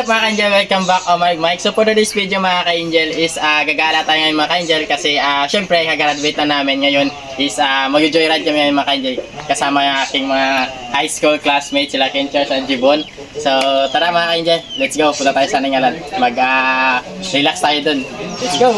up mga ka-angel? Welcome back on my mic. So for today's video mga ka-angel is gagala tayo ngayon mga ka-angel kasi syempre gagraduate na namin ngayon is mag-joyride kami ngayon mga ka-angel kasama yung aking mga high school classmates sila Kenchar at Jibon. So tara mga ka-angel, let's go. Punta tayo sa Ningalan. Relax tayo dun. Let's go!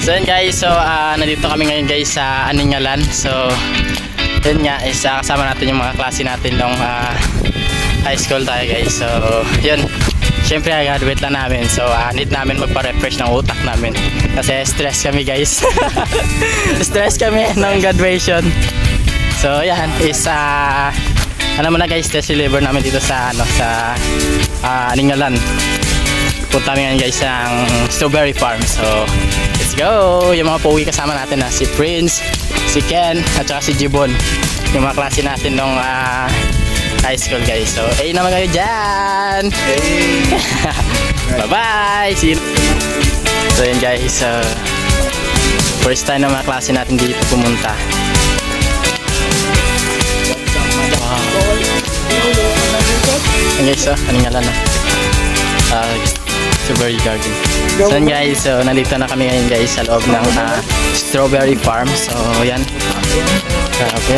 So yun guys, so nandito kami ngayon guys sa Ningalan. So yun nga is kasama natin yung mga klase natin nung high school tayo guys. So yun, syempre graduate lang namin. So need namin magpa-refresh ng utak namin kasi stress kami guys. Stress kami ng graduation. So yan is ano muna guys, test deliver namin dito sa sa Ningalan. Punta kami ngayon guys ng Strawberry Farm. So let's go! Yung mga pauwi kasama natin na si Prince, si Ken, at saka si Jibon. Yung mga klase natin nung high school guys. So ayun naman kayo dyan! Hey. Bye-bye! See you! So yun guys, first time na mga klase natin dito pumunta. Yun guys, anong nga lang na? Strawberry Garden. So guys, so nandito na kami ngayon guys sa loob ng Strawberry Farm. So yan. Grabe.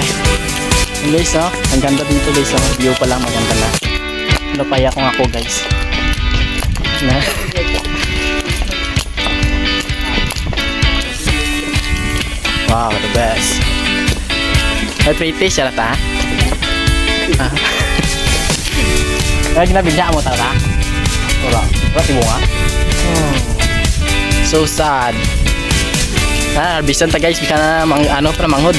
Yan guys, oh, ang ganda dito guys, oh. View pa lang maganda na. Napaya kung ako guys. Na. Wow, the best. May pretty siya ta. Ay ginabigyan mo talaga. Berarti bunga. So sad. Bisan ta guys, bisa na ano pa manghod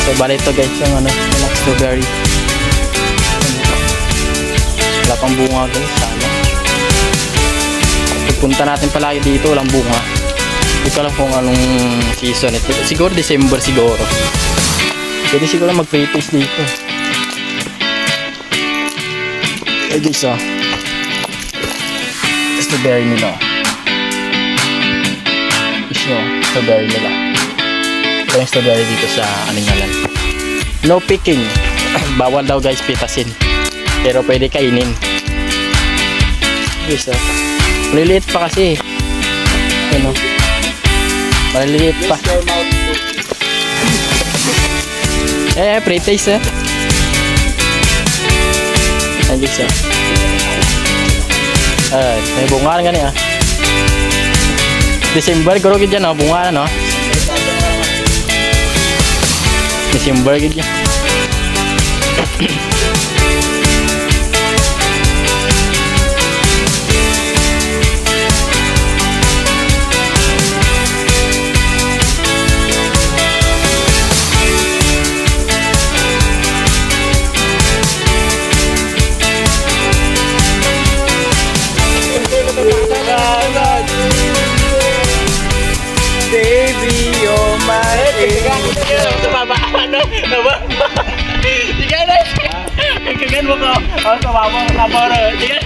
So bali ito guys yung strawberry. Wala pang bunga guys, sana. Pagpunta natin palagi dito, walang bunga. Hindi ko alam kung anong season ito. Siguro December siguro. Pwede siguro mag-pre-taste dito. Eh guys, oh. Strawberry nila. Gusto, strawberry nila. Ito yung strawberry dito sa Aningalan. No picking. Bawal daw guys pitasin. Pero pwede kainin. Guys, oh. Maliliit pa kasi. Ano? Maliliit pa. Pre-taste Ayan guys, may bunga nga niya. December, garo gid yan, bunga na, no? December gid yan. Baby, you're my angel. Ano? Sige na. Kagan mo ko. Tumama ko na poro. Sige.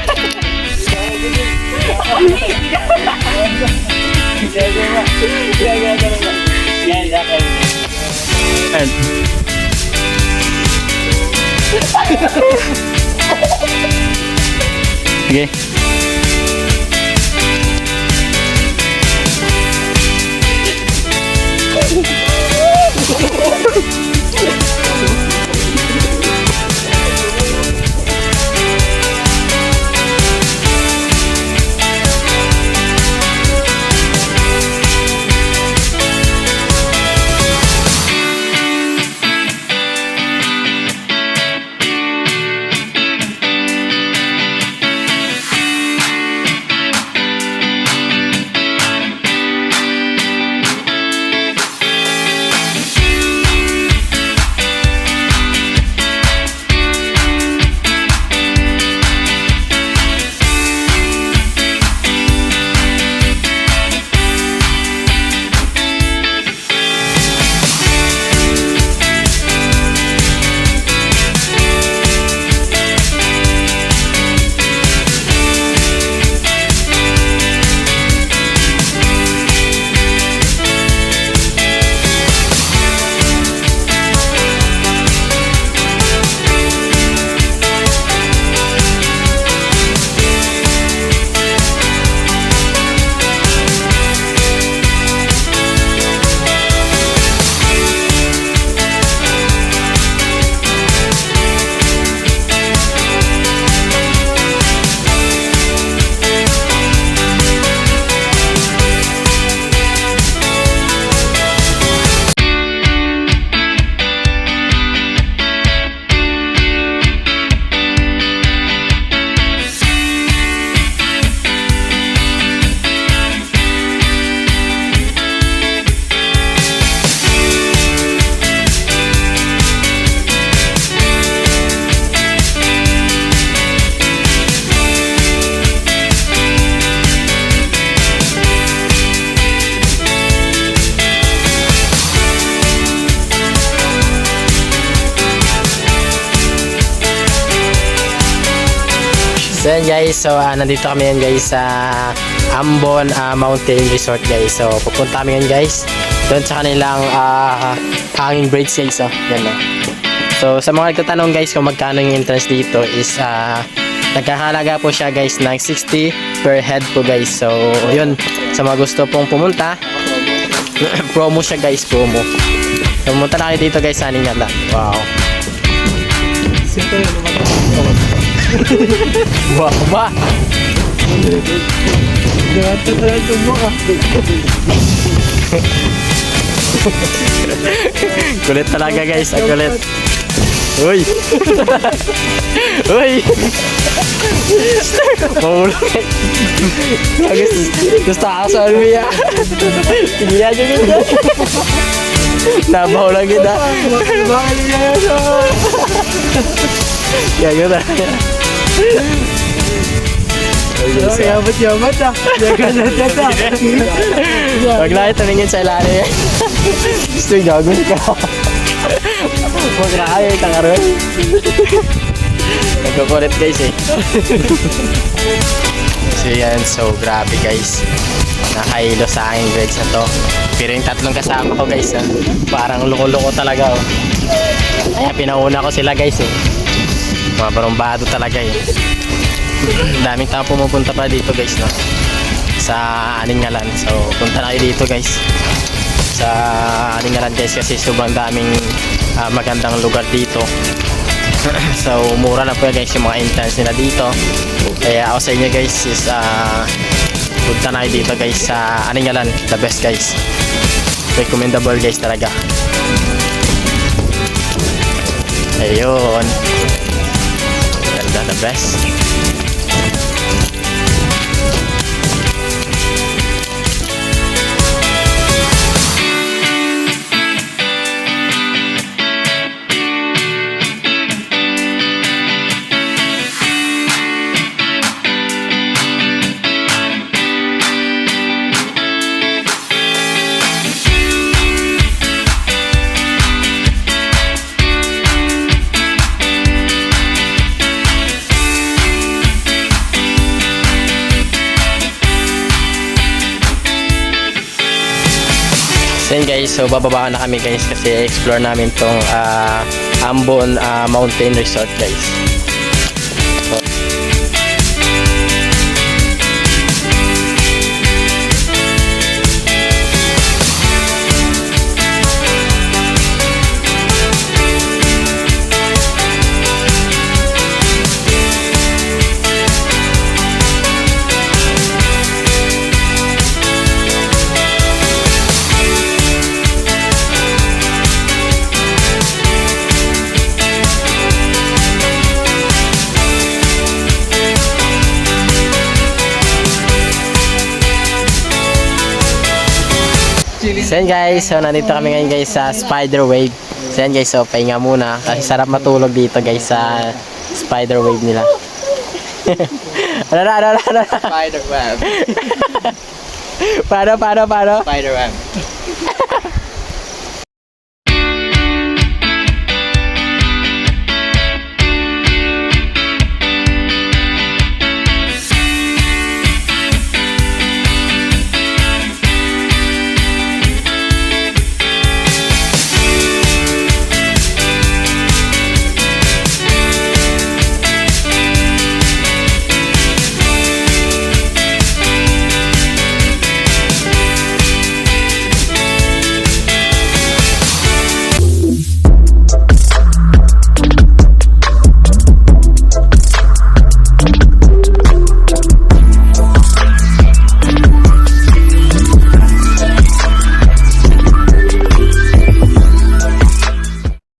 Sige. So yan guys, so nandito kami yan guys sa Ambon Mountain Resort guys. So pupunta kami yan guys doon sa kanilang hanging bridge guys. So yan o. So sa mga nagtatanong guys kung magkano yung entrance dito is nagkahalaga po siya guys ng 60 per head po guys. So yun, sa mga gusto pong pumunta promo siya guys, promo. So pumunta na kayo dito guys sa Aningalan. Wow. Simple naman. Wah ba? Ganito na ito mo ah. Kulit talaga guys, ang kulit. Uy! Uy! Mahulog eh. Gusto ako sa almiya. Tingnan nyo ganda. Nabaw lang kita. Bakit niya yun? Kaya ganda. Yamat ah. Yagat ah. Wag lang tumingin sa ilalim. Gusto yung gagawin ka. Huwag na kayo, takaroon. Nagkukulit guys eh. So yan, so grabe guys. Nakailo sa aking grades na to. Pero yung tatlong kasama ko guys, parang loko-loko talaga oh. Kaya pinauna ko sila guys eh. Mga barumbado talaga eh. Daming tao pumupunta pa dito guys no. Sa Aningalan. So punta na kayo dito guys. Sa Aningalan guys kasi sobrang daming magandang lugar dito. So mura na po guys yung mga entrance nila dito. Kaya ako sa inyo guys is punta na kayo dito guys sa Aningalan. The best guys. Recommendable guys talaga. Ayun. Ganda, the best. So yun guys, so bababa na kami guys kasi explore namin tong Ambon Mountain Resort guys. So yan guys, so nandito kami ngayon guys sa Spider Wave. So yan guys, so pahinga muna kasi sarap matulog dito guys sa Spider Wave nila. Ano? Spider web. Paano? Spider web.